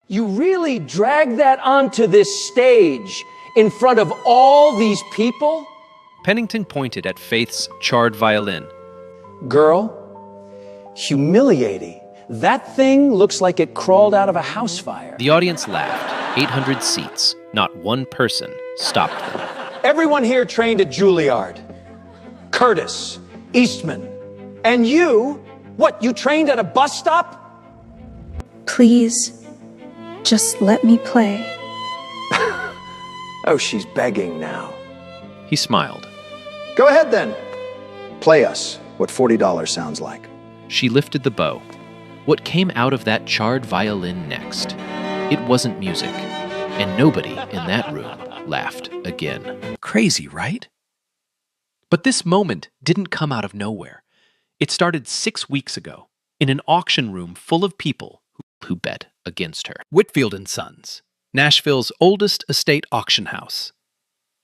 You really dragged that onto this stage in front of all these people? Pennington pointed at Faith's charred violin. Girl, humiliating. That thing looks like it crawled out of a house fire. The audience laughed. 800 seats. Not one person stopped them. Everyone here trained at Juilliard. Curtis, Eastman. And you? What, you trained at a bus stop? Please, just let me play. Oh, she's begging now. He smiled. Go ahead then. Play us what $40 sounds like. She lifted the bow. What came out of that charred violin next? It wasn't music, and nobody in that room laughed again. Crazy, right? But this moment didn't come out of nowhere. It started 6 weeks ago, in an auction room full of people who bet against her. Whitfield & Sons, Nashville's oldest estate auction house.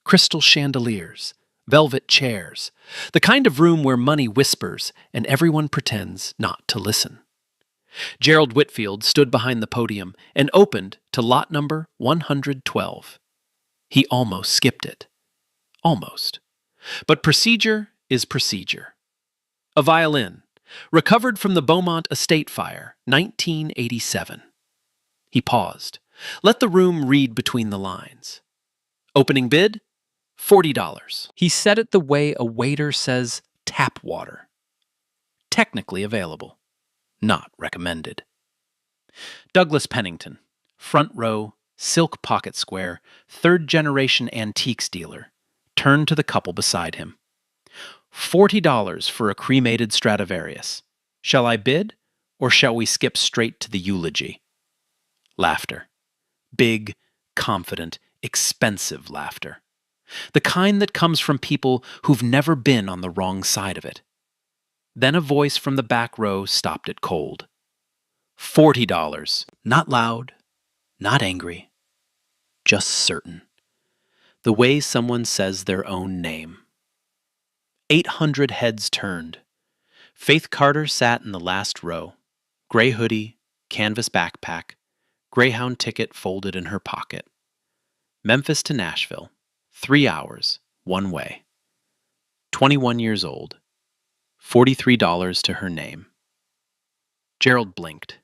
Crystal chandeliers, velvet chairs, the kind of room where money whispers and everyone pretends not to listen. Gerald Whitfield stood behind the podium and opened to lot number 112. He almost skipped it. Almost. But procedure is procedure. A violin, recovered from the Beaumont estate fire, 1987. He paused. Let the room read between the lines. Opening bid? $40. He said it the way a waiter says tap water. Technically available. Not recommended. Douglas Pennington, front row, silk pocket square, third-generation antiques dealer, turned to the couple beside him. $40 for a cremated Stradivarius. Shall I bid, or shall we skip straight to the eulogy? Laughter. Big, confident, expensive laughter. The kind that comes from people who've never been on the wrong side of it. Then a voice from the back row stopped it cold. $40. Not loud, not angry, just certain. The way someone says their own name. 800 heads turned. Faith Carter sat in the last row. Gray hoodie, canvas backpack, Greyhound ticket folded in her pocket. Memphis to Nashville, 3 hours, one way. 21 years old. $43 to her name. Gerald blinked.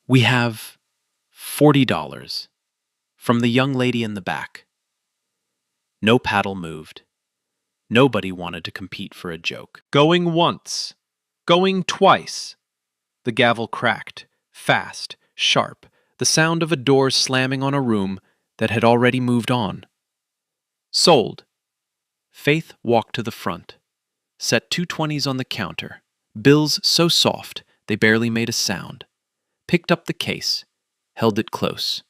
We have $40 from the young lady in the back. No paddle moved. Nobody wanted to compete for a joke. Going once. Going twice. The gavel cracked, fast, sharp, the sound of a door slamming on a room that had already moved on. Sold. Faith walked to the front. Set 2 20s on the counter, bills so soft they barely made a sound. Picked up the case, held it close.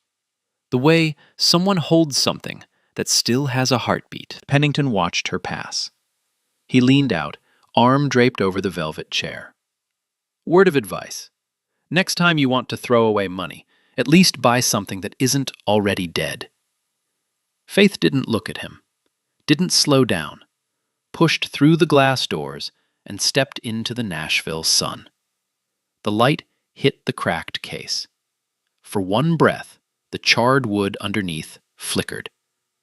The way someone holds something that still has a heartbeat. Pennington watched her pass. He leaned out, arm draped over the velvet chair. Word of advice. Next time you want to throw away money, at least buy something that isn't already dead. Faith didn't look at him, didn't slow down. Pushed through the glass doors and stepped into the Nashville sun. The light hit the cracked case. For one breath, the charred wood underneath flickered.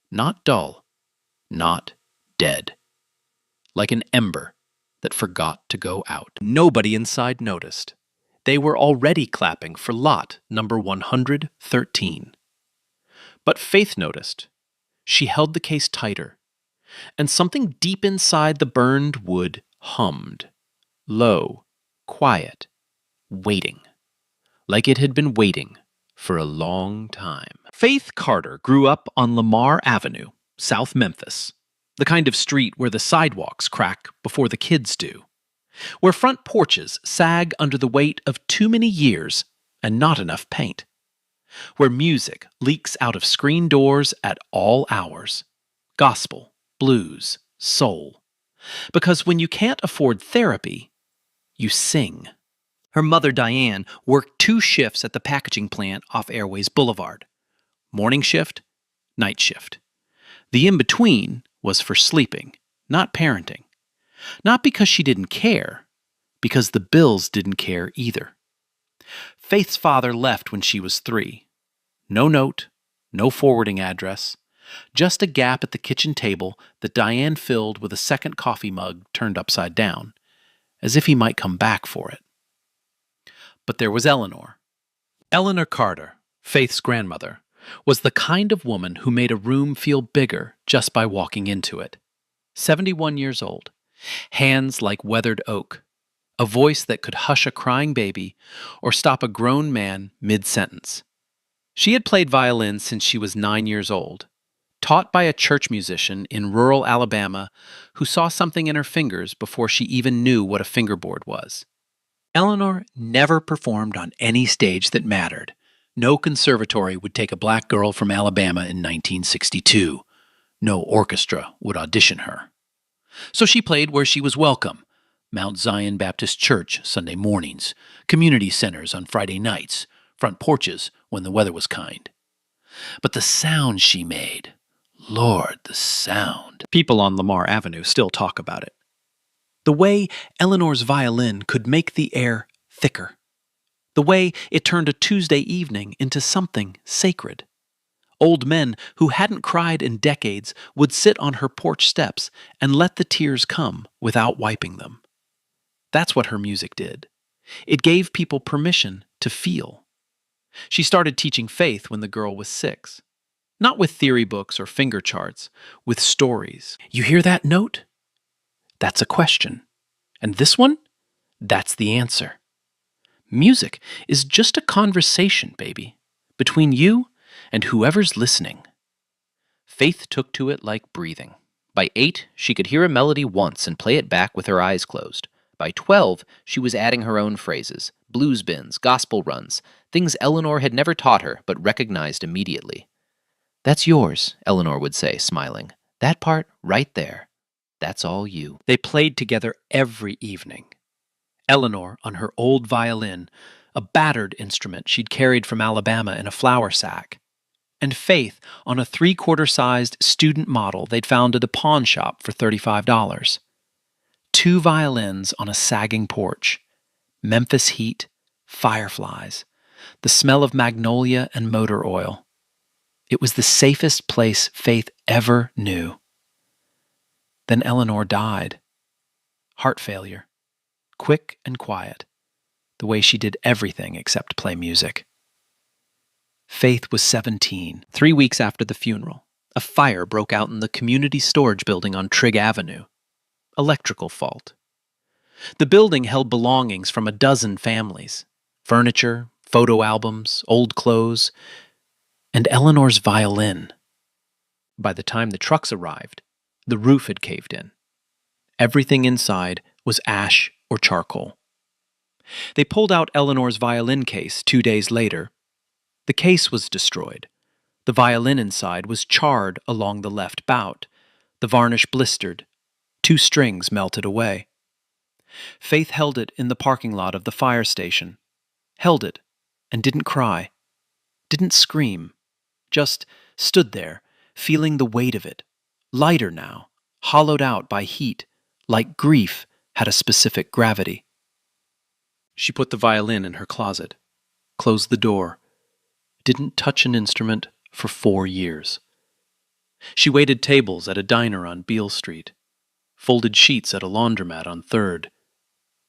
Not dull, not dead. Like an ember that forgot to go out. Nobody inside noticed. They were already clapping for lot number 113. But Faith noticed. She held the case tighter. And something deep inside the burned wood hummed, low, quiet, waiting, like it had been waiting for a long time. Faith Carter grew up on Lamar Avenue, South Memphis, the kind of street where the sidewalks crack before the kids do, where front porches sag under the weight of too many years and not enough paint, where music leaks out of screen doors at all hours, gospel, blues, soul. Because when you can't afford therapy, you sing. Her mother, Diane, worked 2 shifts at the packaging plant off Airways Boulevard. Morning shift, night shift. The in-between was for sleeping, not parenting. Not because she didn't care, because the bills didn't care either. Faith's father left when she was 3. No note, no forwarding address, just a gap at the kitchen table that Diane filled with a second coffee mug turned upside down, as if he might come back for it. But there was Eleanor. Eleanor Carter, Faith's grandmother, was the kind of woman who made a room feel bigger just by walking into it. 71 years old, hands like weathered oak, a voice that could hush a crying baby or stop a grown man mid-sentence. She had played violin since she was 9 years old, taught by a church musician in rural Alabama who saw something in her fingers before she even knew what a fingerboard was. Eleanor never performed on any stage that mattered. No conservatory would take a black girl from Alabama in 1962. No orchestra would audition her. So she played where she was welcome. Mount Zion Baptist Church Sunday mornings, community centers on Friday nights, front porches when the weather was kind. But the sound she made, Lord, the sound. People on Lamar Avenue still talk about it. The way Eleanor's violin could make the air thicker. The way it turned a Tuesday evening into something sacred. Old men who hadn't cried in decades would sit on her porch steps and let the tears come without wiping them. That's what her music did. It gave people permission to feel. She started teaching Faith when the girl was 6. Not with theory books or finger charts, with stories. You hear that note? That's a question. And this one? That's the answer. Music is just a conversation, baby, between you and whoever's listening. Faith took to it like breathing. By 8, she could hear a melody once and play it back with her eyes closed. By 12, she was adding her own phrases, blues bins, gospel runs, things Eleanor had never taught her but recognized immediately. "That's yours," Eleanor would say, smiling. "That part right there. That's all you." They played together every evening. Eleanor on her old violin, a battered instrument she'd carried from Alabama in a flour sack, and Faith on a 3/4-sized student model they'd found at a pawn shop for $35. 2 violins on a sagging porch, Memphis heat, fireflies, the smell of magnolia and motor oil. It was the safest place Faith ever knew. Then Eleanor died. Heart failure. Quick and quiet, the way she did everything except play music. Faith was 17. 3 weeks after the funeral, a fire broke out in the community storage building on Trigg Avenue. Electrical fault. The building held belongings from a dozen families. Furniture, photo albums, old clothes, and Eleanor's violin. By the time the trucks arrived, the roof had caved in. Everything inside was ash or charcoal. They pulled out Eleanor's violin case 2 days later. The case was destroyed. The violin inside was charred along the left bout. The varnish blistered. 2 strings melted away. Faith held it in the parking lot of the fire station. Held it and didn't cry. Didn't scream. Just stood there, feeling the weight of it. Lighter now, hollowed out by heat, like grief had a specific gravity. She put the violin in her closet, closed the door, didn't touch an instrument for 4 years. She waited tables at a diner on Beale Street, folded sheets at a laundromat on 3rd,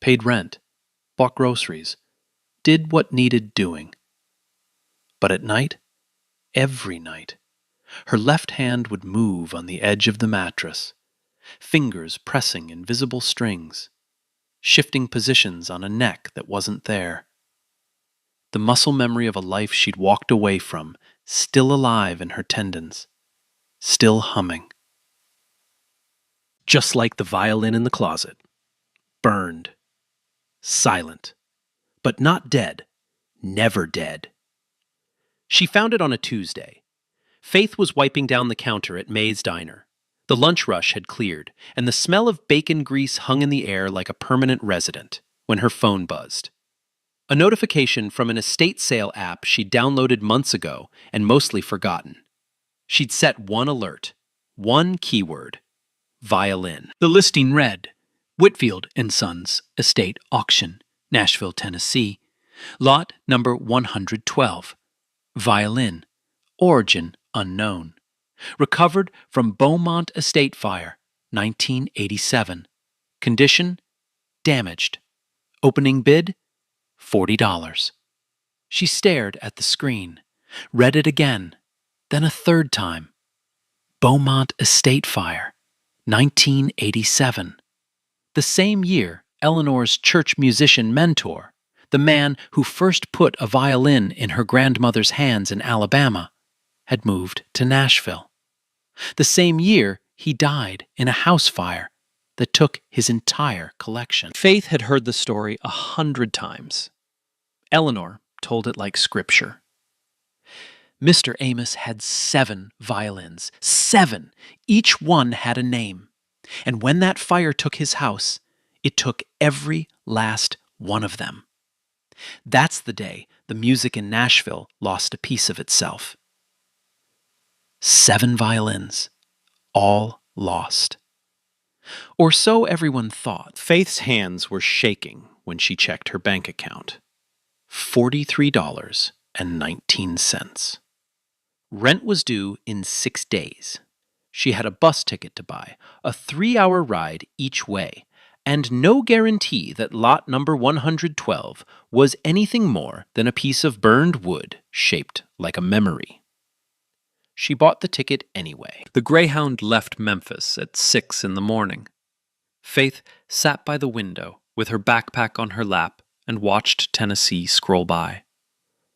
paid rent, bought groceries, did what needed doing. But at night, every night, her left hand would move on the edge of the mattress, fingers pressing invisible strings, shifting positions on a neck that wasn't there. The muscle memory of a life she'd walked away from, still alive in her tendons, still humming. Just like the violin in the closet, burned, silent, but not dead, never dead. She found it on a Tuesday. Faith was wiping down the counter at May's Diner. The lunch rush had cleared, and the smell of bacon grease hung in the air like a permanent resident when her phone buzzed. A notification from an estate sale app she'd downloaded months ago and mostly forgotten. She'd set one alert, one keyword, violin. The listing read, Whitfield & Sons Estate Auction, Nashville, Tennessee, Lot number 112, violin, origin unknown. Recovered from Beaumont Estate Fire, 1987. Condition, damaged. Opening bid, $40. She stared at the screen, read it again, then a third time. Beaumont Estate Fire, 1987. The same year, Eleanor's church musician mentor, the man who first put a violin in her grandmother's hands in Alabama, had moved to Nashville. The same year, he died in a house fire that took his entire collection. Faith had heard the story 100 times. Eleanor told it like scripture. Mr. Amos had 7 violins. 7! Each one had a name. And when that fire took his house, it took every last one of them. That's the day the music in Nashville lost a piece of itself. 7 violins, all lost. Or so everyone thought. Faith's hands were shaking when she checked her bank account. $43.19. Rent was due in 6 days. She had a bus ticket to buy, a 3-hour ride each way, and no guarantee that lot number 112 was anything more than a piece of burned wood shaped like a memory. She bought the ticket anyway. The Greyhound left Memphis at 6 in the morning. Faith sat by the window with her backpack on her lap and watched Tennessee scroll by.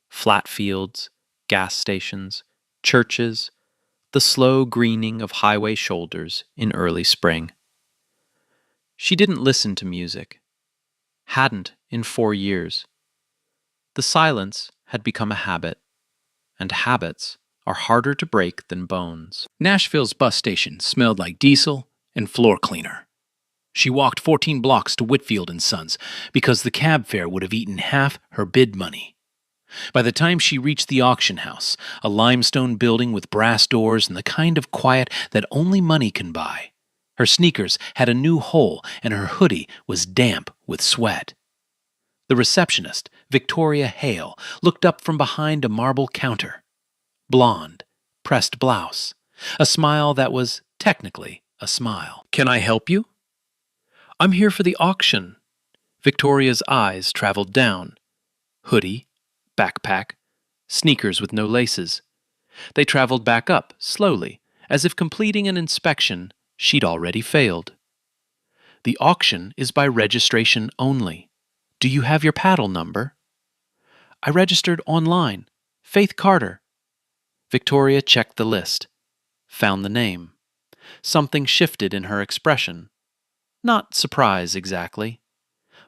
Flat fields, gas stations, churches, the slow greening of highway shoulders in early spring. She didn't listen to music. Hadn't in 4 years. The silence had become a habit, and habits are harder to break than bones. Nashville's bus station smelled like diesel and floor cleaner. She walked 14 blocks to Whitfield & Sons because the cab fare would have eaten half her bid money. By the time she reached the auction house, a limestone building with brass doors and the kind of quiet that only money can buy, her sneakers had a new hole and her hoodie was damp with sweat. The receptionist, Victoria Hale, looked up from behind a marble counter. Blonde, pressed blouse, a smile that was technically a smile. "Can I help you?" "I'm here for the auction." Victoria's eyes traveled down. Hoodie, backpack, sneakers with no laces. They traveled back up, slowly, as if completing an inspection she'd already failed. "The auction is by registration only. Do you have your paddle number?" "I registered online. Faith Carter." Victoria checked the list, found the name. Something shifted in her expression. Not surprise exactly.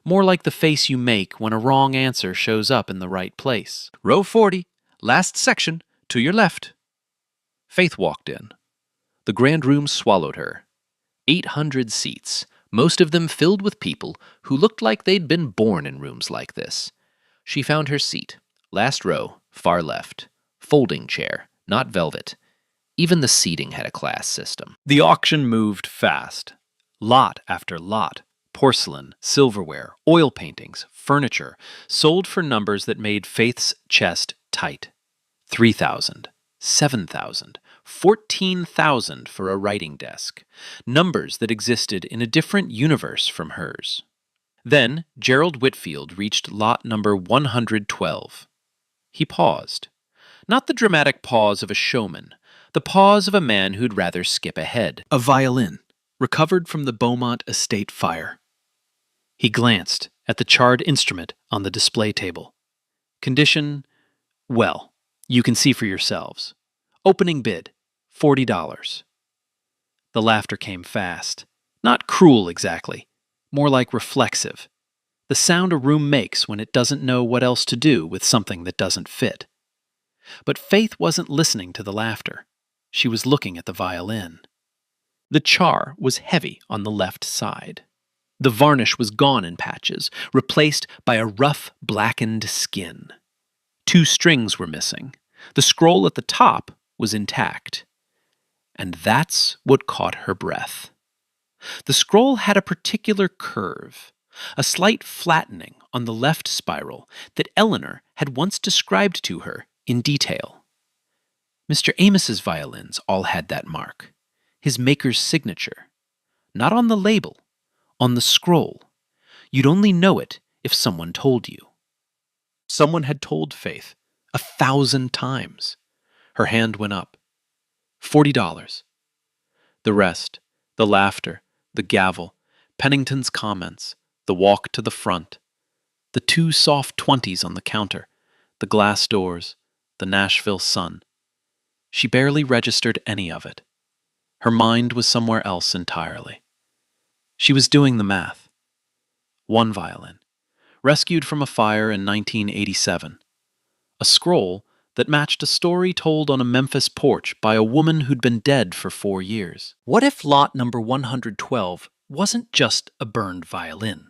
More like the face you make when a wrong answer shows up in the right place. "Row 40, last section, to your left." Faith walked in. The grand room swallowed her. 800 seats, most of them filled with people who looked like they'd been born in rooms like this. She found her seat, last row, far left. Folding chair, not velvet. Even the seating had a class system. The auction moved fast. Lot after lot. Porcelain, silverware, oil paintings, furniture, sold for numbers that made Faith's chest tight. 3,000, 7,000, 14,000 for a writing desk. Numbers that existed in a different universe from hers. Then Gerald Whitfield reached lot number 112. He paused. Not the dramatic pause of a showman, the pause of a man who'd rather skip ahead. A violin, recovered from the Beaumont Estate Fire. He glanced at the charred instrument on the display table. Condition, well, you can see for yourselves. Opening bid, $40. The laughter came fast. Not cruel exactly, more like reflexive. The sound a room makes when it doesn't know what else to do with something that doesn't fit. But Faith wasn't listening to the laughter. She was looking at the violin. The char was heavy on the left side. The varnish was gone in patches, replaced by a rough, blackened skin. 2 strings were missing. The scroll at the top was intact. And that's what caught her breath. The scroll had a particular curve, a slight flattening on the left spiral that Eleanor had once described to her in detail. Mr. Amos's violins all had that mark, his maker's signature. Not on the label, on the scroll. You'd only know it if someone told you. Someone had told Faith 1,000 times. Her hand went up. $40. The rest, the laughter, the gavel, Pennington's comments, the walk to the front, the 2 soft 20s on the counter, the glass doors, the Nashville sun. She barely registered any of it. Her mind was somewhere else entirely. She was doing the math. 1 violin, rescued from a fire in 1987. A scroll that matched a story told on a Memphis porch by a woman who'd been dead for 4 years. What if lot number 112 wasn't just a burned violin?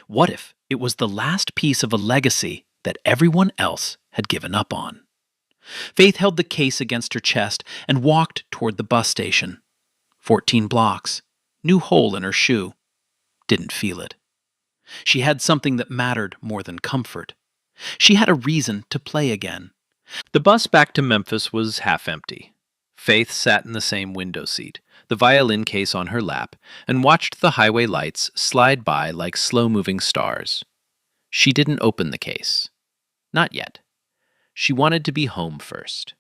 What if it was the last piece of a legacy that everyone else had given up on? Faith held the case against her chest and walked toward the bus station. 14 blocks. New hole in her shoe. Didn't feel it. She had something that mattered more than comfort. She had a reason to play again. The bus back to Memphis was half empty. Faith sat in the same window seat, the violin case on her lap, and watched the highway lights slide by like slow-moving stars. She didn't open the case. Not yet. She wanted to be home first.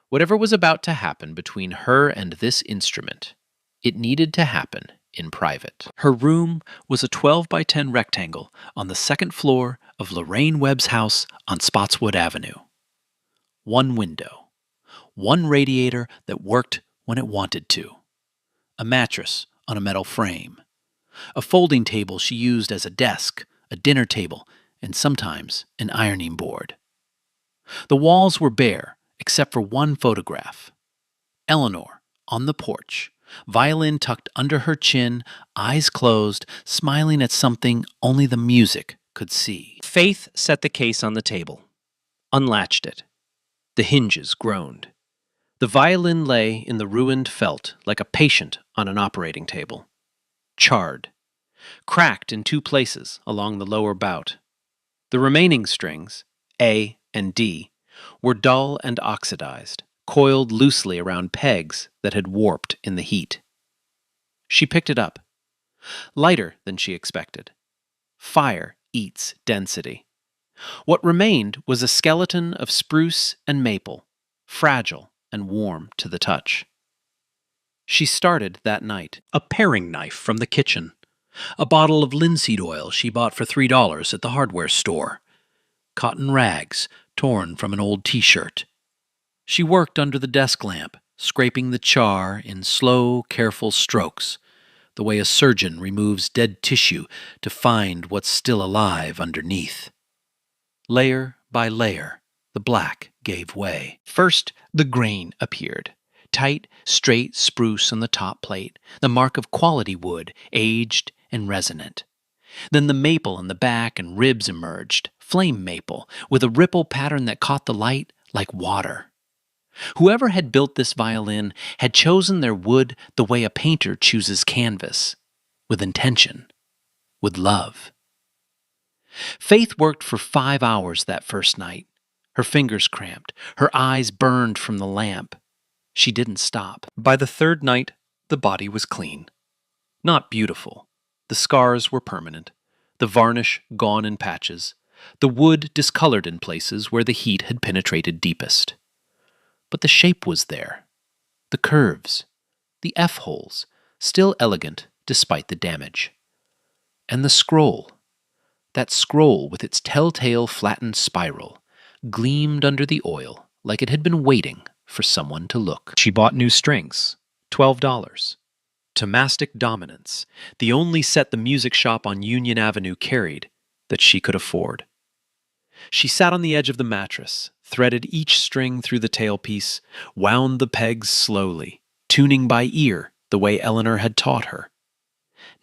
Whatever was about to happen between her and this instrument, it needed to happen in private. Her room was a 12 by 10 rectangle on the 2nd floor of Lorraine Webb's house on Spotswood Avenue. 1 window. 1 radiator that worked when it wanted to. A mattress on a metal frame. A folding table she used as a desk, a dinner table, and sometimes an ironing board. The walls were bare, except for 1 photograph. Eleanor, on the porch, violin tucked under her chin, eyes closed, smiling at something only the music could see. Faith set the case on the table, unlatched it. The hinges groaned. The violin lay in the ruined felt like a patient on an operating table. Charred. Cracked in 2 places along the lower bout. The remaining strings, A and D, were dull and oxidized, coiled loosely around pegs that had warped in the heat. She picked it up. Lighter than she expected. Fire eats density. What remained was a skeleton of spruce and maple, fragile and warm to the touch. She started that night. A paring knife from the kitchen. A bottle of linseed oil she bought for $3 at the hardware store. Cotton rags torn from an old t-shirt. She worked under the desk lamp, scraping the char in slow, careful strokes, the way a surgeon removes dead tissue to find what's still alive underneath. Layer by layer, the black gave way. First, the grain appeared. Tight, straight spruce on the top plate, the mark of quality wood, aged and resonant. Then the maple on the back and ribs emerged, flame maple, with a ripple pattern that caught the light like water. Whoever had built this violin had chosen their wood the way a painter chooses canvas, with intention, with love. Faith worked for 5 hours that first night. Her fingers cramped, her eyes burned from the lamp. She didn't stop. By the 3rd night, the body was clean. Not beautiful. The scars were permanent, the varnish gone in patches, the wood discolored in places where the heat had penetrated deepest. But the shape was there. The curves, the F-holes, still elegant despite the damage. And the scroll, that scroll with its telltale flattened spiral, gleamed under the oil like it had been waiting for someone to look. She bought new strings, $12. Tomastic Dominance, the only set the music shop on Union Avenue carried that she could afford. She sat on the edge of the mattress, threaded each string through the tailpiece, wound the pegs slowly, tuning by ear the way Eleanor had taught her.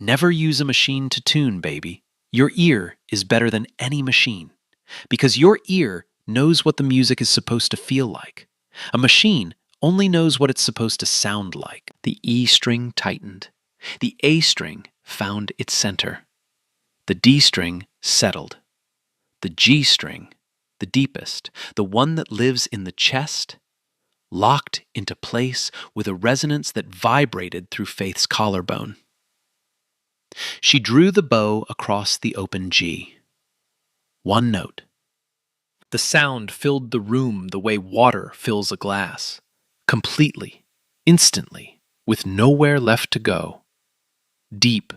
Never use a machine to tune, baby. Your ear is better than any machine, because your ear knows what the music is supposed to feel like. A machine only knows what it's supposed to sound like. The E string tightened. The A string found its center. The D string settled. The G string, the deepest, the one that lives in the chest, locked into place with a resonance that vibrated through Faith's collarbone. She drew the bow across the open G. One note. The sound filled the room the way water fills a glass, completely, instantly, with nowhere left to go. Deep,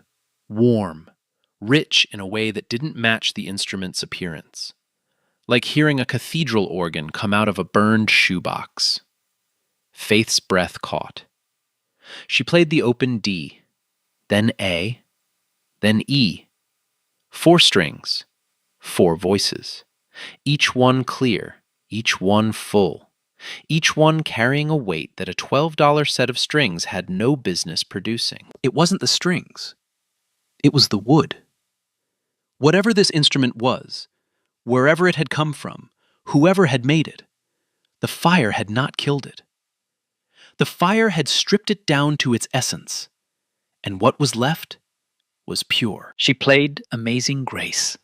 warm, rich in a way that didn't match the instrument's appearance, like hearing a cathedral organ come out of a burned shoebox. Faith's breath caught. She played the open D, then A, then E. 4 strings, 4 voices, each one clear, each one full, each one carrying a weight that a $12 set of strings had no business producing. It wasn't the strings. It was the wood. Whatever this instrument was, wherever it had come from, whoever had made it, the fire had not killed it. The fire had stripped it down to its essence, and what was left was pure. She played Amazing Grace,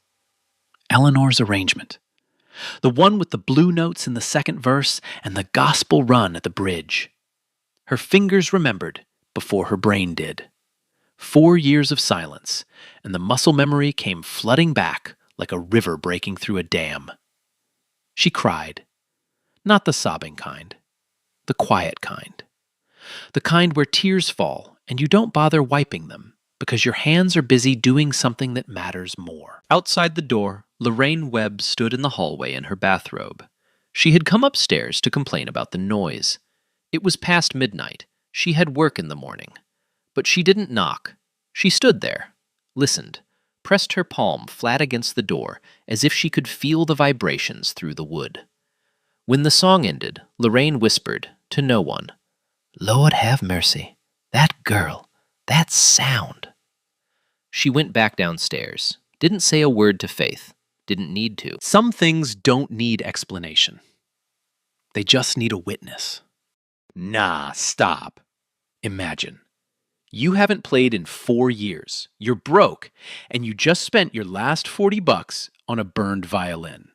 Eleanor's arrangement, the one with the blue notes in the second verse and the gospel run at the bridge. Her fingers remembered before her brain did. 4 years of silence, and the muscle memory came flooding back like a river breaking through a dam. She cried, not the sobbing kind, the quiet kind. The kind where tears fall and you don't bother wiping them because your hands are busy doing something that matters more. Outside the door, Lorraine Webb stood in the hallway in her bathrobe. She had come upstairs to complain about the noise. It was past midnight. She had work in the morning. But she didn't knock. She stood there, listened, pressed her palm flat against the door as if she could feel the vibrations through the wood. When the song ended, Lorraine whispered, to no one, "Lord have mercy. That girl. That sound." She went back downstairs, didn't say a word to Faith, didn't need to. Some things don't need explanation. They just need a witness. Nah, stop. Imagine. You haven't played in 4 years, you're broke, and you just spent your last $40 on a burned violin.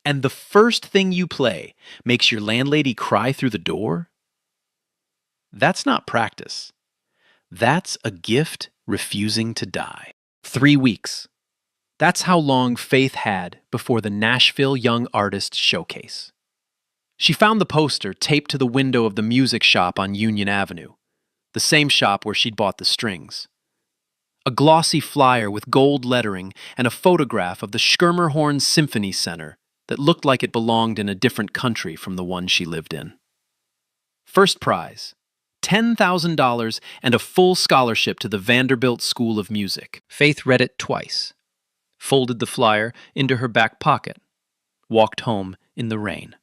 And the first thing you play makes your landlady cry through the door? That's not practice. That's a gift refusing to die. 3 weeks. That's how long Faith had before the Nashville Young Artists Showcase. She found the poster taped to the window of the music shop on Union Avenue, the same shop where she'd bought the strings. A glossy flyer with gold lettering and a photograph of the Schermerhorn Symphony Center that looked like it belonged in a different country from the one she lived in. First prize, $10,000 and a full scholarship to the Vanderbilt School of Music. Faith read it twice, folded the flyer into her back pocket, walked home in the rain.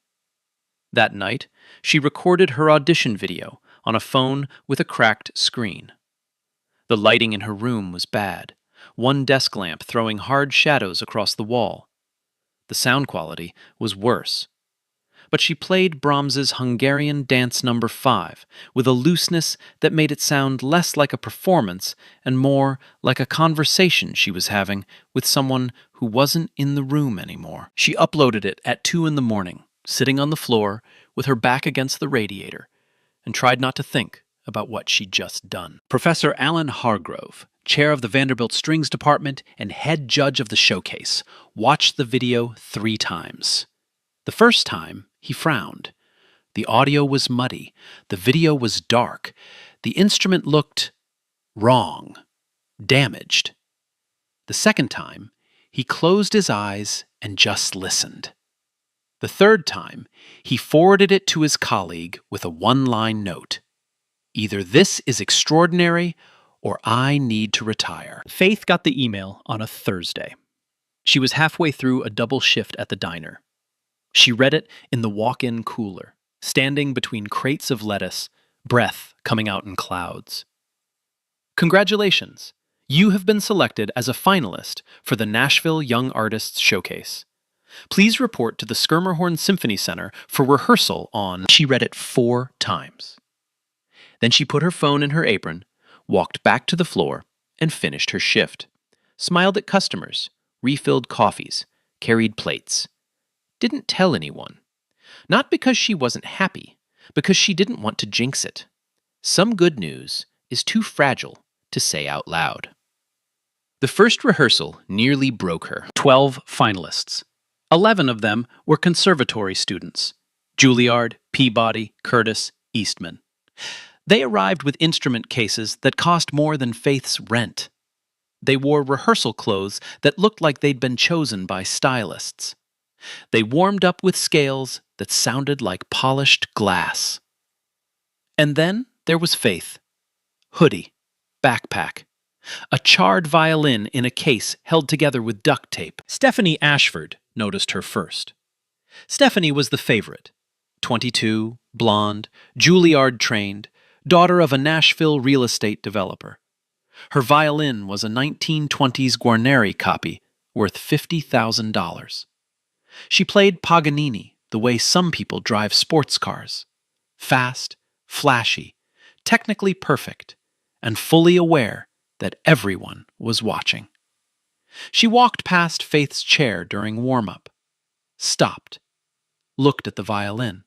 That night, she recorded her audition video on a phone with a cracked screen. The lighting in her room was bad, one desk lamp throwing hard shadows across the wall. The sound quality was worse. But she played Brahms's Hungarian Dance No. 5 with a looseness that made it sound less like a performance and more like a conversation she was having with someone who wasn't in the room anymore. She uploaded it at 2 a.m, sitting on the floor with her back against the radiator, and tried not to think about what she'd just done. Professor Alan Hargrove, chair of the Vanderbilt Strings Department and head judge of the showcase, watched the video 3 times. The first time, he frowned. The audio was muddy. The video was dark. The instrument looked wrong, damaged. The second time, he closed his eyes and just listened. The third time, he forwarded it to his colleague with a one-line note. Either this is extraordinary or I need to retire. Faith got the email on a Thursday. She was halfway through a double shift at the diner. She read it in the walk-in cooler, standing between crates of lettuce, breath coming out in clouds. Congratulations! You have been selected as a finalist for the Nashville Young Artists Showcase. Please report to the Schermerhorn Symphony Center for rehearsal on... She read it 4 times. Then she put her phone in her apron, walked back to the floor, and finished her shift, smiled at customers, refilled coffees, carried plates. Didn't tell anyone. Not because she wasn't happy, because she didn't want to jinx it. Some good news is too fragile to say out loud. The first rehearsal nearly broke her. 12 finalists. 11 of them were conservatory students: Juilliard, Peabody, Curtis, Eastman. They arrived with instrument cases that cost more than Faith's rent. They wore rehearsal clothes that looked like they'd been chosen by stylists. They warmed up with scales that sounded like polished glass. And then there was Faith. Hoodie, backpack, a charred violin in a case held together with duct tape. Stephanie Ashford noticed her first. Stephanie was the favorite. 22, blonde, Juilliard-trained, daughter of a Nashville real estate developer. Her violin was a 1920s Guarneri copy worth $50,000. She played Paganini the way some people drive sports cars. Fast, flashy, technically perfect, and fully aware that everyone was watching. She walked past Faith's chair during warm-up, stopped, looked at the violin.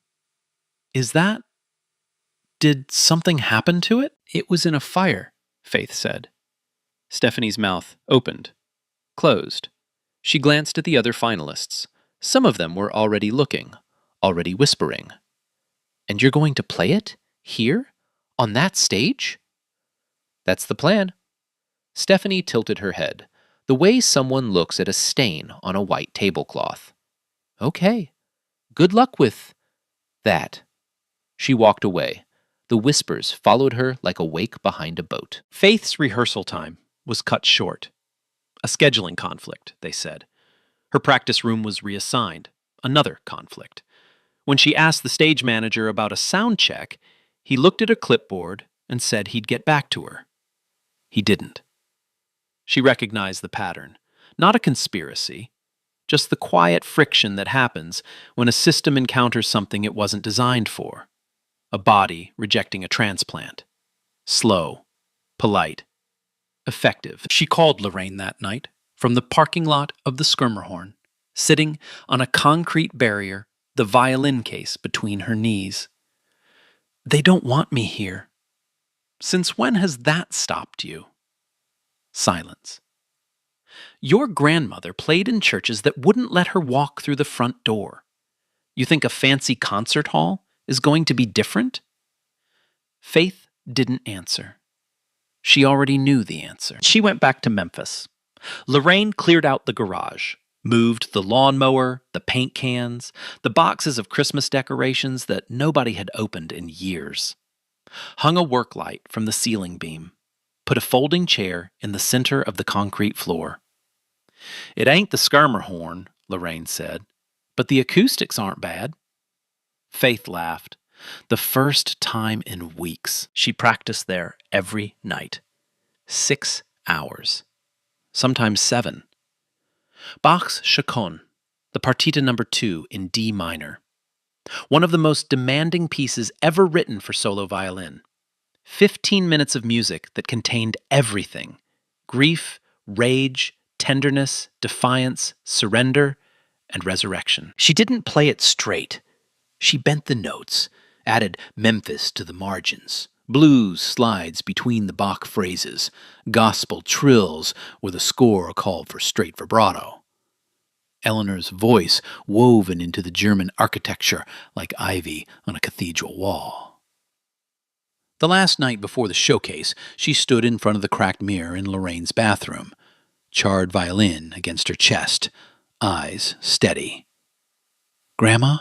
Did something happen to it? It was in a fire, Faith said. Stephanie's mouth opened, closed. She glanced at the other finalists. Some of them were already looking, already whispering. And you're going to play it? Here? On that stage? That's the plan. Stephanie tilted her head, the way someone looks at a stain on a white tablecloth. Okay. Good luck with that. She walked away. The whispers followed her like a wake behind a boat. Faith's rehearsal time was cut short. A scheduling conflict, they said. Her practice room was reassigned. Another conflict. When she asked the stage manager about a sound check, he looked at her clipboard and said he'd get back to her. He didn't. She recognized the pattern. Not a conspiracy, just the quiet friction that happens when a system encounters something it wasn't designed for. A body rejecting a transplant. Slow, polite, effective. She called Lorraine that night from the parking lot of the Skirmerhorn, sitting on a concrete barrier, the violin case between her knees. They don't want me here. Since when has that stopped you? Silence. Your grandmother played in churches that wouldn't let her walk through the front door. You think a fancy concert hall is going to be different? Faith didn't answer. She already knew the answer. She went back to Memphis. Lorraine cleared out the garage, moved the lawnmower, the paint cans, the boxes of Christmas decorations that nobody had opened in years. Hung a work light from the ceiling beam, put a folding chair in the center of the concrete floor. It ain't the Skirmerhorn, Lorraine said, but the acoustics aren't bad. Faith laughed. The first time in weeks. She practiced there every night. 6 hours. Sometimes 7. Bach's Chaconne, the Partita No. 2 in D minor. One of the most demanding pieces ever written for solo violin. 15 minutes of music that contained everything. Grief, rage, tenderness, defiance, surrender, and resurrection. She didn't play it straight. She bent the notes, added Memphis to the margins, blues slides between the Bach phrases, gospel trills where the score called for straight vibrato. Eleanor's voice woven into the German architecture like ivy on a cathedral wall. The last night before the showcase, she stood in front of the cracked mirror in Lorraine's bathroom, charred violin against her chest, eyes steady. Grandma?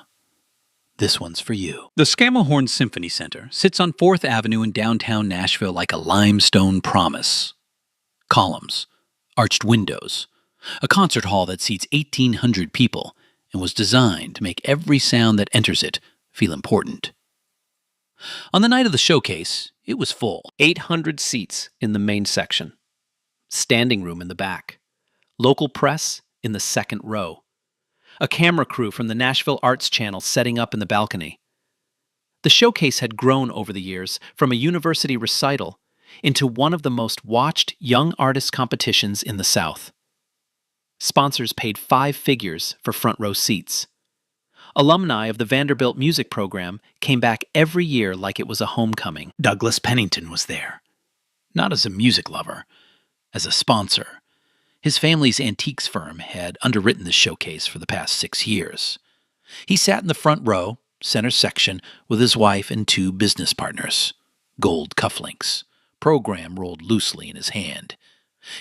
This one's for you. The Skirmerhorn Symphony Center sits on 4th Avenue in downtown Nashville like a limestone promise. Columns, arched windows, a concert hall that seats 1,800 people and was designed to make every sound that enters it feel important. On the night of the showcase, it was full. 800 seats in the main section. Standing room in the back. Local press in the second row. A camera crew from the Nashville Arts Channel setting up in the balcony. The showcase had grown over the years from a university recital into one of the most watched young artist competitions in the South. Sponsors paid 5 figures for front row seats. Alumni of the Vanderbilt music program came back every year like it was a homecoming. Douglas Pennington was there, not as a music lover, as a sponsor. His family's antiques firm had underwritten the showcase for the past 6 years. He sat in the front row, center section, with his wife and 2 business partners. Gold cufflinks. Program rolled loosely in his hand.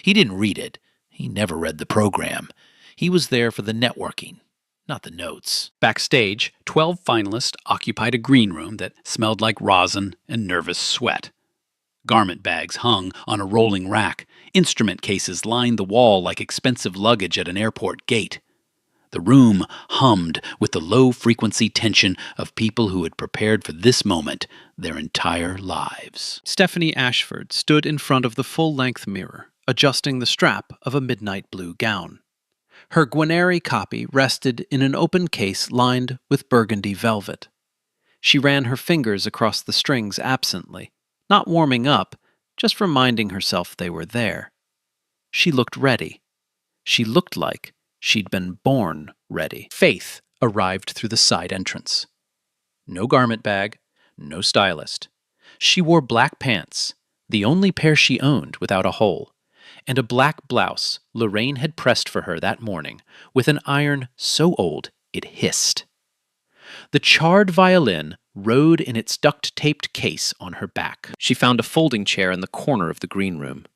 He didn't read it. He never read the program. He was there for the networking, not the notes. Backstage, 12 finalists occupied a green room that smelled like rosin and nervous sweat. Garment bags hung on a rolling rack. Instrument cases lined the wall like expensive luggage at an airport gate. The room hummed with the low-frequency tension of people who had prepared for this moment their entire lives. Stephanie Ashford stood in front of the full-length mirror, adjusting the strap of a midnight blue gown. Her Guarneri copy rested in an open case lined with burgundy velvet. She ran her fingers across the strings absently, not warming up, just reminding herself they were there. She looked ready. She looked like she'd been born ready. Faith arrived through the side entrance. No garment bag, no stylist. She wore black pants, the only pair she owned without a hole, and a black blouse Lorraine had pressed for her that morning with an iron so old it hissed. The charred violin rode in its duct-taped case on her back. She found a folding chair in the corner of the green room,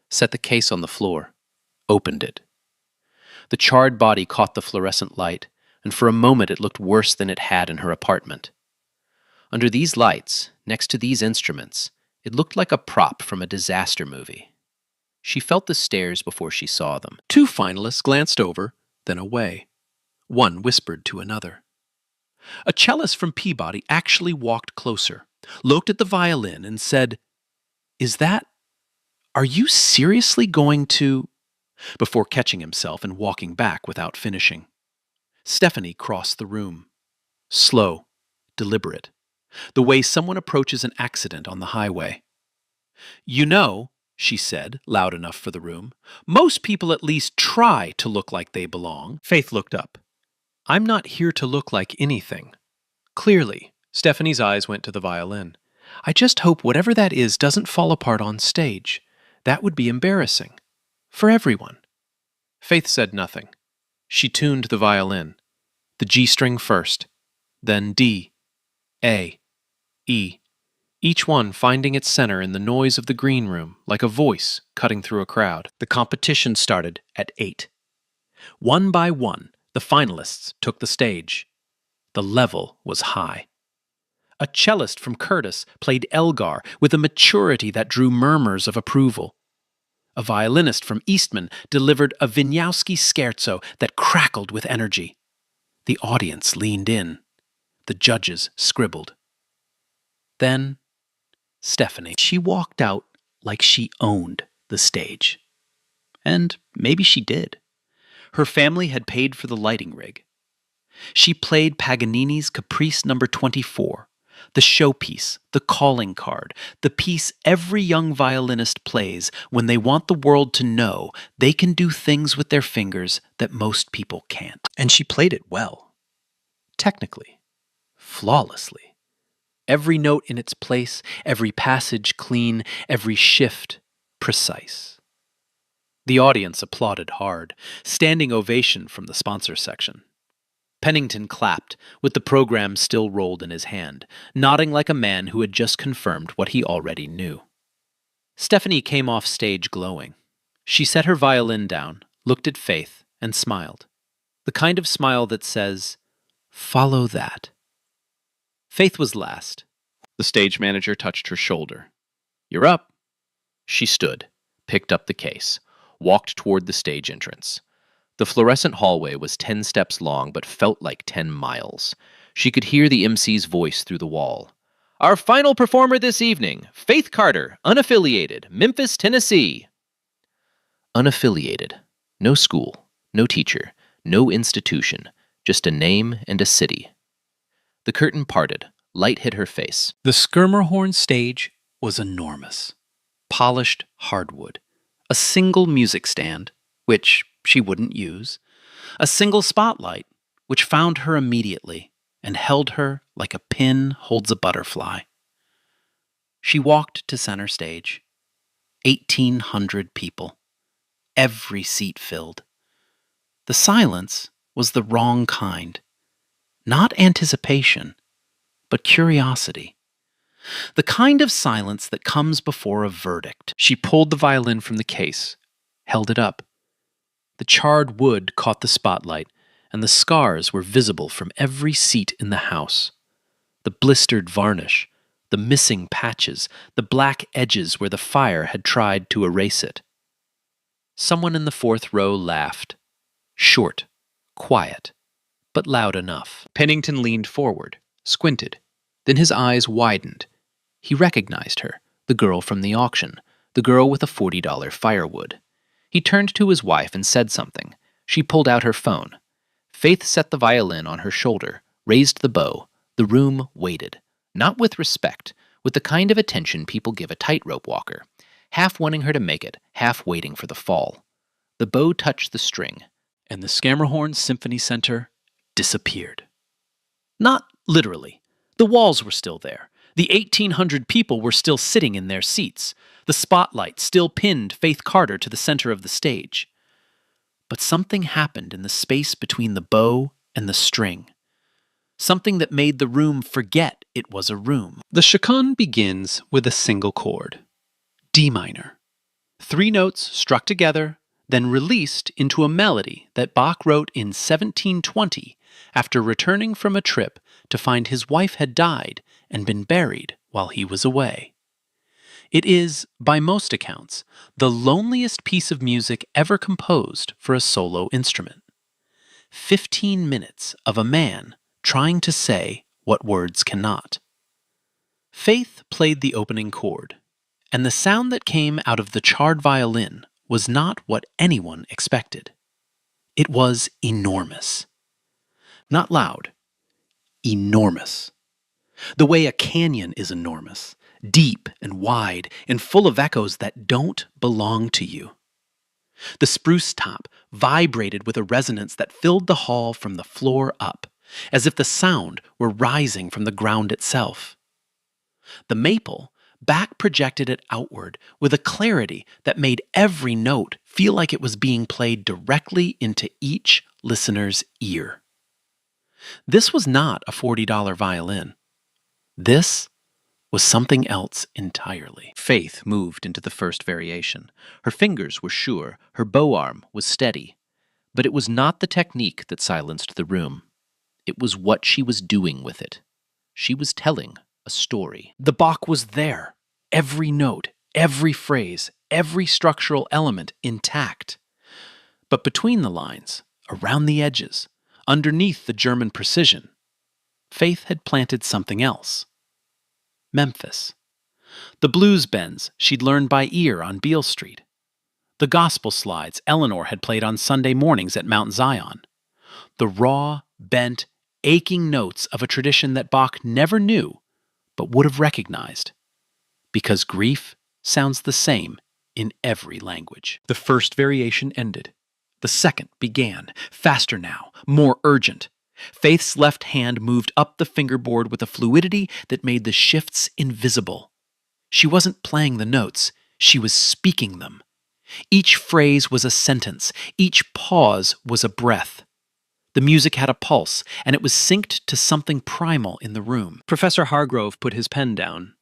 set the case on the floor, opened it. The charred body caught the fluorescent light, and for a moment it looked worse than it had in her apartment. Under these lights, next to these instruments, it looked like a prop from a disaster movie. She felt the stares before she saw them. 2 finalists glanced over, then away. One whispered to another. A cellist from Peabody actually walked closer, looked at the violin, and said, Are you seriously going to... before catching himself and walking back without finishing. Stephanie crossed the room. Slow, deliberate, the way someone approaches an accident on the highway. You know, she said, loud enough for the room, most people at least try to look like they belong. Faith looked up. I'm not here to look like anything. Clearly, Stephanie's eyes went to the violin. I just hope whatever that is doesn't fall apart on stage. That would be embarrassing. For everyone. Faith said nothing. She tuned the violin. The G string first, then D, A, E, each one finding its center in the noise of the green room like a voice cutting through a crowd. The competition started at 8. One by one, the finalists took the stage. The level was high. A cellist from Curtis played Elgar with a maturity that drew murmurs of approval. A violinist from Eastman delivered a Wieniawski scherzo that crackled with energy. The audience leaned in. The judges scribbled. Then, Stephanie. She walked out like she owned the stage. And maybe she did. Her family had paid for the lighting rig. She played Paganini's Caprice No. 24, the showpiece, the calling card, the piece every young violinist plays when they want the world to know they can do things with their fingers that most people can't. And she played it well. Technically. Flawlessly. Every note in its place, every passage clean, every shift precise. The audience applauded hard, standing ovation from the sponsor section. Pennington clapped, with the program still rolled in his hand, nodding like a man who had just confirmed what he already knew. Stephanie came off stage glowing. She set her violin down, looked at Faith, and smiled. The kind of smile that says, "Follow that." Faith was last. The stage manager touched her shoulder. "You're up." She stood, picked up the case, walked toward the stage entrance. The fluorescent hallway was 10 steps long but felt like 10 miles. She could hear the MC's voice through the wall. Our final performer this evening, Faith Carter, unaffiliated, Memphis, Tennessee. Unaffiliated. No school, no teacher, no institution, just a name and a city. The curtain parted. Light hit her face. The Skirmerhorn stage was enormous. polished hardwood, a single music stand, which she wouldn't use, a single spotlight, which found her immediately and held her like a pin holds a butterfly. She walked to center stage. 1,800 people. Every seat filled. The silence was the wrong kind. Not anticipation, but curiosity. The kind of silence that comes before a verdict. She pulled the violin from the case, held it up. The charred wood caught the spotlight, and the scars were visible from every seat in the house. The blistered varnish, the missing patches, the black edges where the fire had tried to erase it. Someone in the fourth row laughed. Short, quiet, but loud enough. Pennington leaned forward, squinted. Then his eyes widened. He recognized her, the girl from the auction, the girl with a $40 firewood. He turned to his wife and said something. She pulled out her phone. Faith set the violin on her shoulder, raised the bow. The room waited. Not with respect, with the kind of attention people give a tightrope walker, half wanting her to make it, half waiting for the fall. The bow touched the string, and the Skammerhorn Symphony Center disappeared. Not literally. The walls were still there. The 1,800 people were still sitting in their seats. The spotlight still pinned Faith Carter to the center of the stage. But something happened in the space between the bow and the string. Something that made the room forget it was a room. The chaconne begins with a single chord, D minor. 3 notes struck together, then released into a melody that Bach wrote in 1720 after returning from a trip to find his wife had died and been buried while he was away. It is, by most accounts, the loneliest piece of music ever composed for a solo instrument. 15 minutes of a man trying to say what words cannot. Faith played the opening chord, and the sound that came out of the charred violin was not what anyone expected. It was enormous. Not loud, enormous. The way a canyon is enormous, deep and wide and full of echoes that don't belong to you. The spruce top vibrated with a resonance that filled the hall from the floor up, as if the sound were rising from the ground itself. The maple back projected it outward with a clarity that made every note feel like it was being played directly into each listener's ear. This was not a $40 violin. This was something else entirely. Faith moved into the first variation. Her fingers were sure, her bow arm was steady. But it was not the technique that silenced the room. It was what she was doing with it. She was telling a story. The Bach was there, every note, every phrase, every structural element intact. But between the lines, around the edges, underneath the German precision, Faith had planted something else. Memphis. The blues bends she'd learned by ear on Beale Street. The gospel slides Eleanor had played on Sunday mornings at Mount Zion. The raw, bent, aching notes of a tradition that Bach never knew, but would have recognized. Because grief sounds the same in every language. The first variation ended. The second began, faster now, more urgent. Faith's left hand moved up the fingerboard with a fluidity that made the shifts invisible. She wasn't playing the notes, she was speaking them. Each phrase was a sentence, each pause was a breath. The music had a pulse, and it was synced to something primal in the room. Professor Hargrove put his pen down.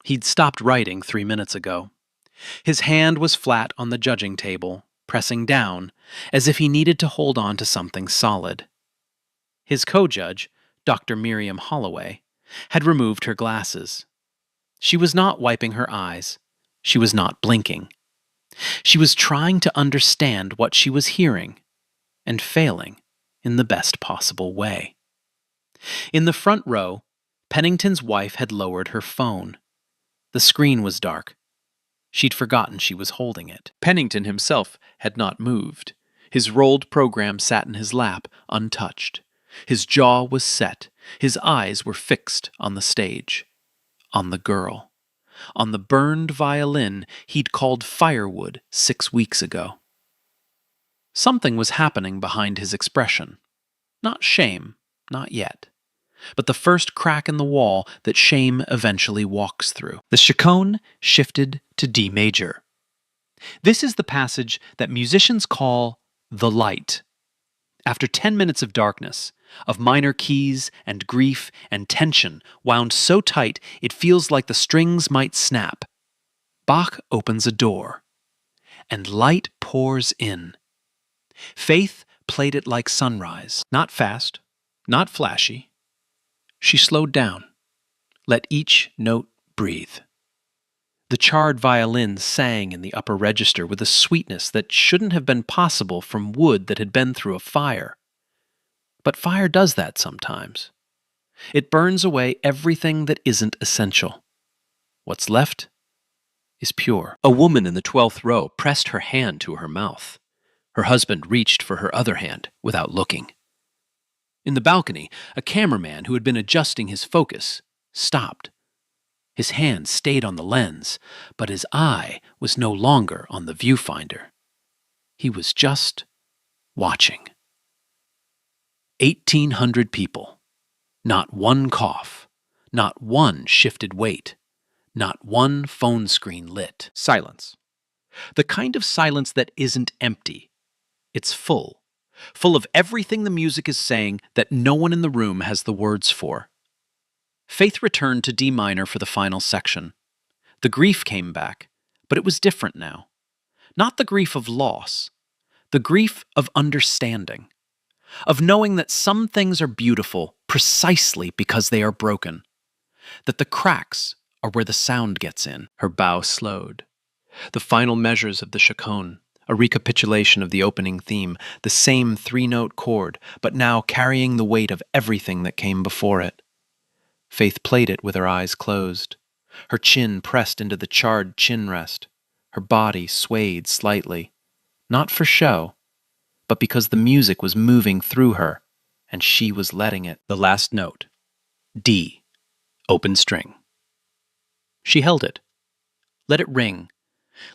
He'd stopped writing 3 minutes ago. His hand was flat on the judging table, pressing down, as if he needed to hold on to something solid. His co-judge, Dr. Miriam Holloway, had removed her glasses. She was not wiping her eyes. She was not blinking. She was trying to understand what she was hearing, and failing in the best possible way. In the front row, Pennington's wife had lowered her phone. The screen was dark. She'd forgotten she was holding it. Pennington himself had not moved. His rolled program sat in his lap, untouched. His jaw was set. His eyes were fixed on the stage, on the girl. on the burned violin he'd called firewood 6 weeks ago. Something was happening behind his expression. Not shame, not yet, but the first crack in the wall that shame eventually walks through. The chaconne shifted to D major. This is the passage that musicians call the light. After 10 minutes of darkness, of minor keys and grief and tension wound so tight it feels like the strings might snap, Bach opens a door, and light pours in. Faith played it like sunrise, not fast, not flashy. She slowed down, let each note breathe. The charred violin sang in the upper register with a sweetness that shouldn't have been possible from wood that had been through a fire. But fire does that sometimes. It burns away everything that isn't essential. What's left is pure. A woman in the 12th row pressed her hand to her mouth. Her husband reached for her other hand without looking. In the balcony, a cameraman who had been adjusting his focus stopped. His hand stayed on the lens, but his eye was no longer on the viewfinder. He was just watching. 1,800 people. Not one cough. Not one shifted weight. Not one phone screen lit. Silence. The kind of silence that isn't empty. It's full. Full of everything the music is saying that no one in the room has the words for. Faith returned to D minor for the final section. The grief came back, but it was different now. Not the grief of loss, the grief of understanding, of knowing that some things are beautiful precisely because they are broken, that the cracks are where the sound gets in. Her bow slowed. The final measures of the chaconne, a recapitulation of the opening theme, the same 3-note chord, but now carrying the weight of everything that came before it. Faith played it with her eyes closed, her chin pressed into the charred chin rest. Her body swayed slightly, not for show, but because the music was moving through her, and she was letting it. The last note, D, open string. She held it. Let it ring.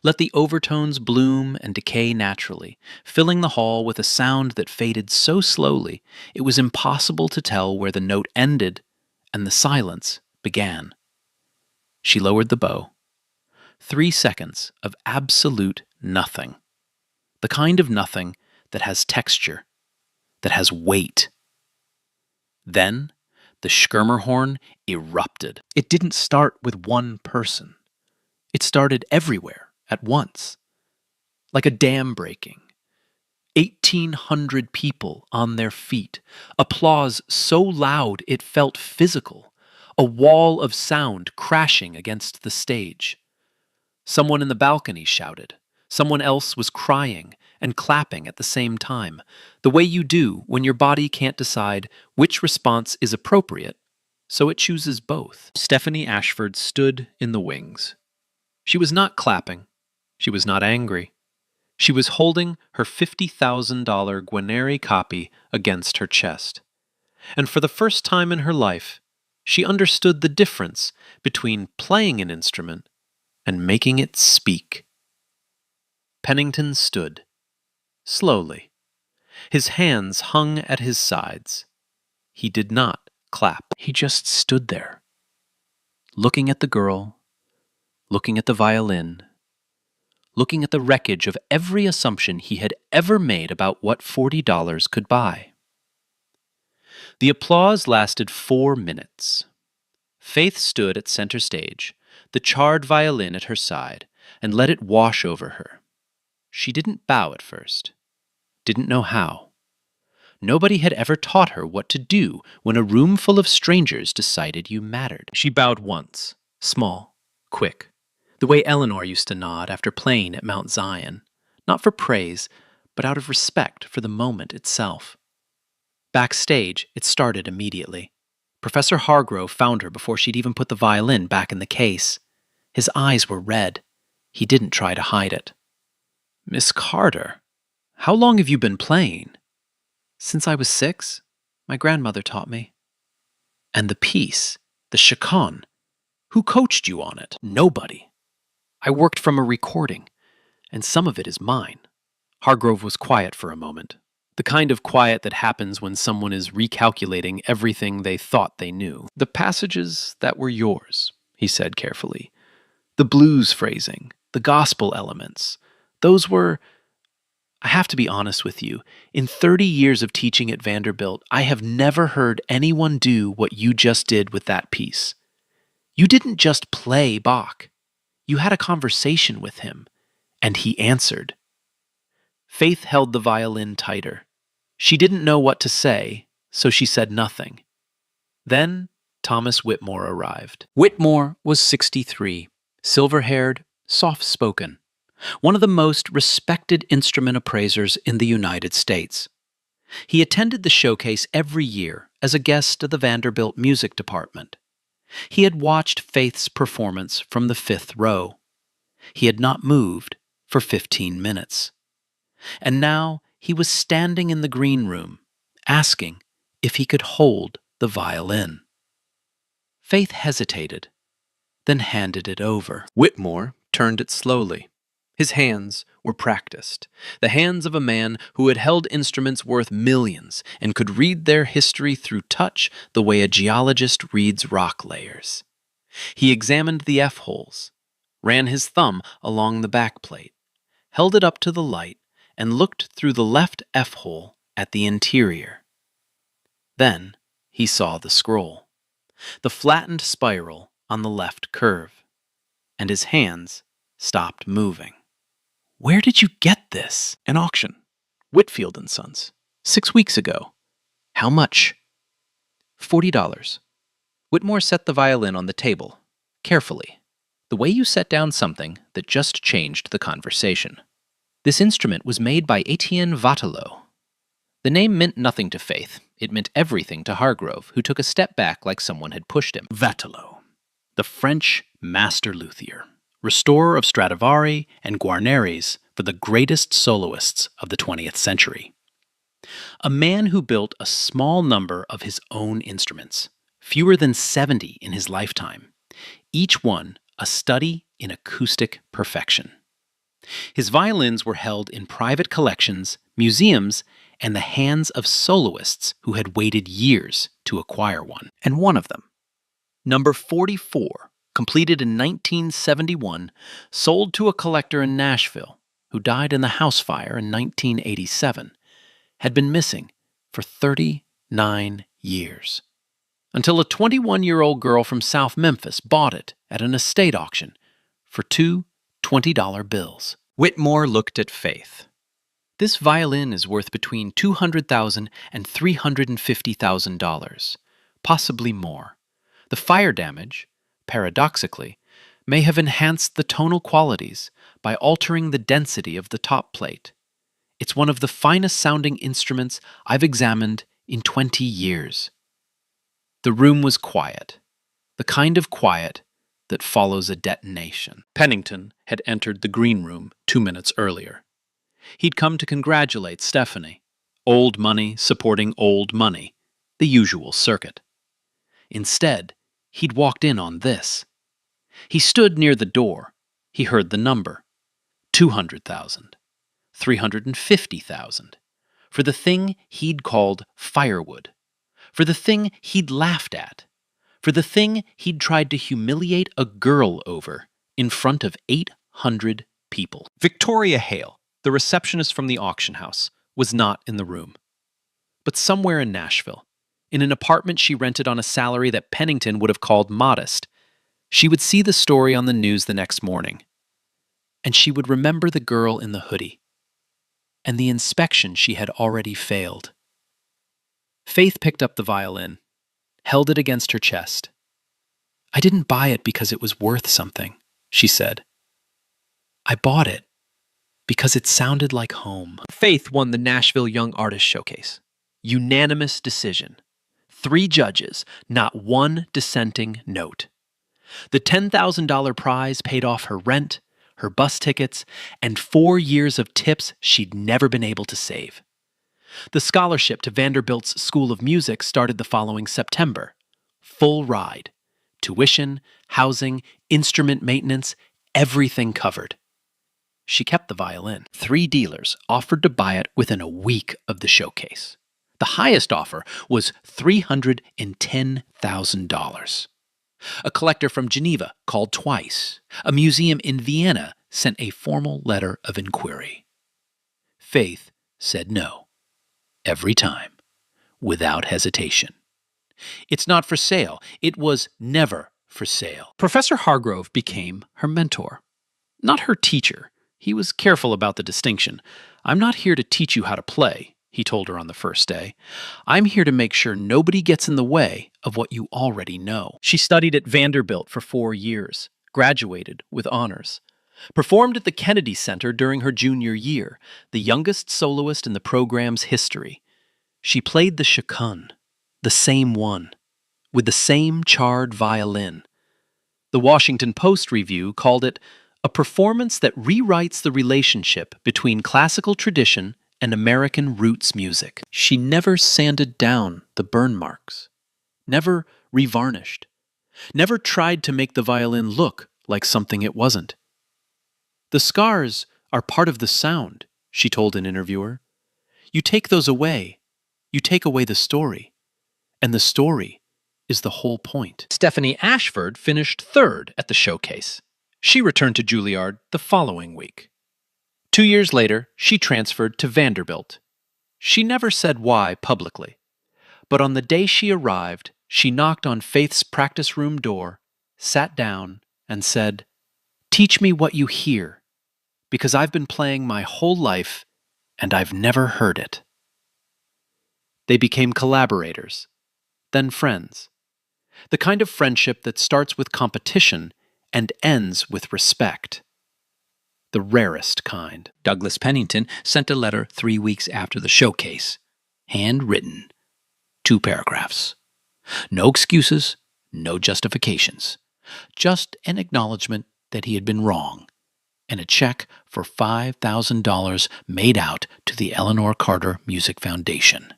Let the overtones bloom and decay naturally, filling the hall with a sound that faded so slowly it was impossible to tell where the note ended and the silence began. She lowered the bow. 3 seconds of absolute nothing. The kind of nothing that has texture, that has weight. Then the Schirmerhorn erupted. It didn't start with one person. It started everywhere at once, like a dam breaking. 1,800 people on their feet, applause so loud it felt physical, a wall of sound crashing against the stage. Someone in the balcony shouted. Someone else was crying and clapping at the same time, the way you do when your body can't decide which response is appropriate, so it chooses both. Stephanie Ashford stood in the wings. She was not clapping. She was not angry. She was holding her $50,000 Guarneri copy against her chest. And for the first time in her life, she understood the difference between playing an instrument and making it speak. Pennington stood, slowly. His hands hung at his sides. He did not clap. He just stood there, looking at the girl, looking at the violin, looking at the wreckage of every assumption he had ever made about what $40 could buy. The applause lasted 4 minutes. Faith stood at center stage, the charred violin at her side, and let it wash over her. She didn't bow at first, didn't know how. Nobody had ever taught her what to do when a room full of strangers decided you mattered. She bowed once, small, quick, the way Eleanor used to nod after playing at Mount Zion, not for praise, but out of respect for the moment itself. Backstage, it started immediately. Professor Hargrove found her before she'd even put the violin back in the case. His eyes were red. He didn't try to hide it. "Miss Carter, how long have you been playing?" "Since I was 6. My grandmother taught me." "And the piece, the chaconne, Who coached you on it? Nobody. I worked from a recording, and some of it is mine. Hargrove was quiet for a moment, the kind of quiet that happens when someone is recalculating everything they thought they knew. The passages that were yours, he said carefully. The blues phrasing, the gospel elements, those were... I have to be honest with you. In 30 years of teaching at Vanderbilt, I have never heard anyone do what you just did with that piece. You didn't just play Bach. You had a conversation with him, and he answered. Faith held the violin tighter. She didn't know what to say, so she said nothing. Then Thomas Whitmore arrived. Whitmore was 63, silver-haired, soft-spoken, one of the most respected instrument appraisers in the United States. He attended the showcase every year as a guest of the Vanderbilt Music Department. He had watched Faith's performance from the 5th row. He had not moved for 15 minutes. And now he was standing in the green room, asking if he could hold the violin. Faith hesitated, then handed it over. Whitmore turned it slowly. His hands were practiced, the hands of a man who had held instruments worth millions and could read their history through touch the way a geologist reads rock layers. He examined the F-holes, ran his thumb along the backplate, held it up to the light, and looked through the left F-hole at the interior. Then he saw the scroll, the flattened spiral on the left curve, and his hands stopped moving. Where did you get this? An auction. Whitfield & Sons. 6 weeks ago. How much? $40. Whitmore set the violin on the table, carefully, the way you set down something that just changed the conversation. This instrument was made by Etienne Vatelot. The name meant nothing to Faith. It meant everything to Hargrove, who took a step back like someone had pushed him. Vatelot, the French master luthier, restorer of Stradivari and Guarneris for the greatest soloists of the 20th century. A man who built a small number of his own instruments, fewer than 70 in his lifetime, each one a study in acoustic perfection. His violins were held in private collections, museums, and the hands of soloists who had waited years to acquire one. And one of them, number 44, completed in 1971, sold to a collector in Nashville who died in the house fire in 1987, had been missing for 39 years. Until a 21-year-old girl from South Memphis bought it at an estate auction for two $20 bills. Whitmore looked at Faith. This violin is worth between $200,000 and $350,000, possibly more. The fire damage, paradoxically, may have enhanced the tonal qualities by altering the density of the top plate. It's one of the finest sounding instruments I've examined in 20 years. The room was quiet, the kind of quiet that follows a detonation. Pennington had entered the green room 2 minutes earlier. He'd come to congratulate Stephanie. Old money supporting old money, the usual circuit. Instead, he'd walked in on this. He stood near the door. He heard the number. 200,000. 350,000. For the thing he'd called firewood. For the thing he'd laughed at. For the thing he'd tried to humiliate a girl over in front of 800 people. Victoria Hale, the receptionist from the auction house, was not in the room. But somewhere in Nashville, in an apartment she rented on a salary that Pennington would have called modest, she would see the story on the news the next morning. And she would remember the girl in the hoodie and the inspection she had already failed. Faith picked up the violin, held it against her chest. I didn't buy it because it was worth something, she said. I bought it because it sounded like home. Faith won the Nashville Young Artist Showcase. Unanimous decision. 3 judges, not one dissenting note. The $10,000 prize paid off her rent, her bus tickets, and 4 years of tips she'd never been able to save. The scholarship to Vanderbilt's School of Music started the following September. Full ride. Tuition, housing, instrument maintenance, everything covered. She kept the violin. 3 dealers offered to buy it within a week of the showcase. The highest offer was $310,000. A collector from Geneva called twice. A museum in Vienna sent a formal letter of inquiry. Faith said no, every time, without hesitation. It's not for sale. It was never for sale. Professor Hargrove became her mentor, not her teacher. He was careful about the distinction. I'm not here to teach you how to play, he told her on the first day. I'm here to make sure nobody gets in the way of what you already know. She studied at Vanderbilt for 4 years, graduated with honors, performed at the Kennedy Center during her junior year, the youngest soloist in the program's history. She played the chaconne, the same one, with the same charred violin. The Washington Post review called it a performance that rewrites the relationship between classical tradition and American roots music. She never sanded down the burn marks, never revarnished, never tried to make the violin look like something it wasn't. The scars are part of the sound, she told an interviewer. You take those away, you take away the story, and the story is the whole point. Stephanie Ashford finished 3rd at the showcase. She returned to Juilliard the following week. 2 years later, she transferred to Vanderbilt. She never said why publicly, but on the day she arrived, she knocked on Faith's practice room door, sat down, and said, "Teach me what you hear, because I've been playing my whole life and I've never heard it." They became collaborators, then friends. The kind of friendship that starts with competition and ends with respect. The rarest kind. Douglas Pennington sent a letter 3 weeks after the showcase, handwritten, 2 paragraphs. No excuses, no justifications, just an acknowledgement that he had been wrong, and a check for $5,000 made out to the Eleanor Carter Music Foundation.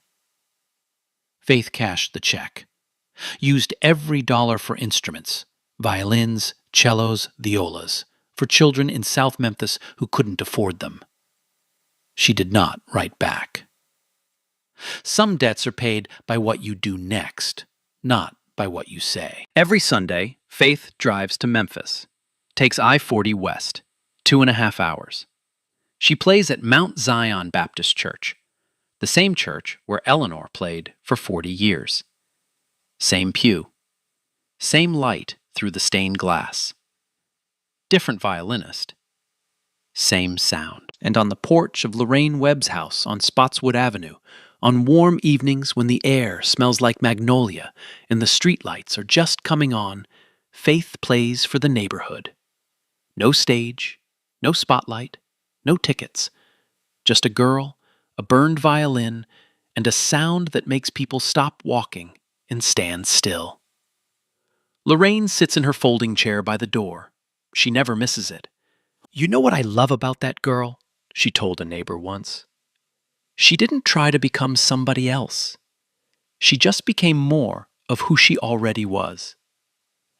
Faith cashed the check, used every dollar for instruments, violins, cellos, violas, for children in South Memphis who couldn't afford them. She did not write back. Some debts are paid by what you do next, not by what you say. Every Sunday, Faith drives to Memphis, takes I-40 west, 2.5 hours. She plays at Mount Zion Baptist Church, the same church where Eleanor played for 40 years. Same pew, same light through the stained glass. Different violinist. Same sound. And on the porch of Lorraine Webb's house on Spotswood Avenue, on warm evenings when the air smells like magnolia and the streetlights are just coming on, Faith plays for the neighborhood. No stage, no spotlight, no tickets. Just a girl, a burned violin, and a sound that makes people stop walking and stand still. Lorraine sits in her folding chair by the door. She never misses it. "You know what I love about that girl?" she told a neighbor once. "She didn't try to become somebody else. She just became more of who she already was.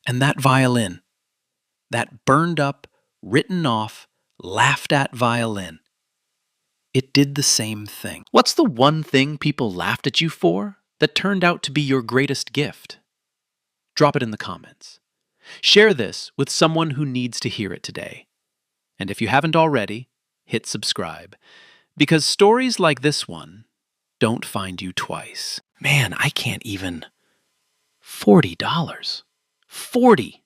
And that violin, that burned up, written off, laughed at violin, it did the same thing." What's the one thing people laughed at you for that turned out to be your greatest gift? Drop it in the comments. Share this with someone who needs to hear it today. And if you haven't already, hit subscribe, because stories like this one don't find you twice. Man, I can't even. $40. 40.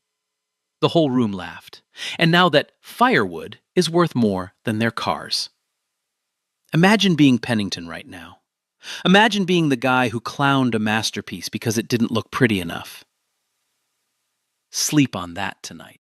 The whole room laughed. And now that firewood is worth more than their cars. Imagine being Pennington right now. Imagine being the guy who clowned a masterpiece because it didn't look pretty enough. Sleep on that tonight.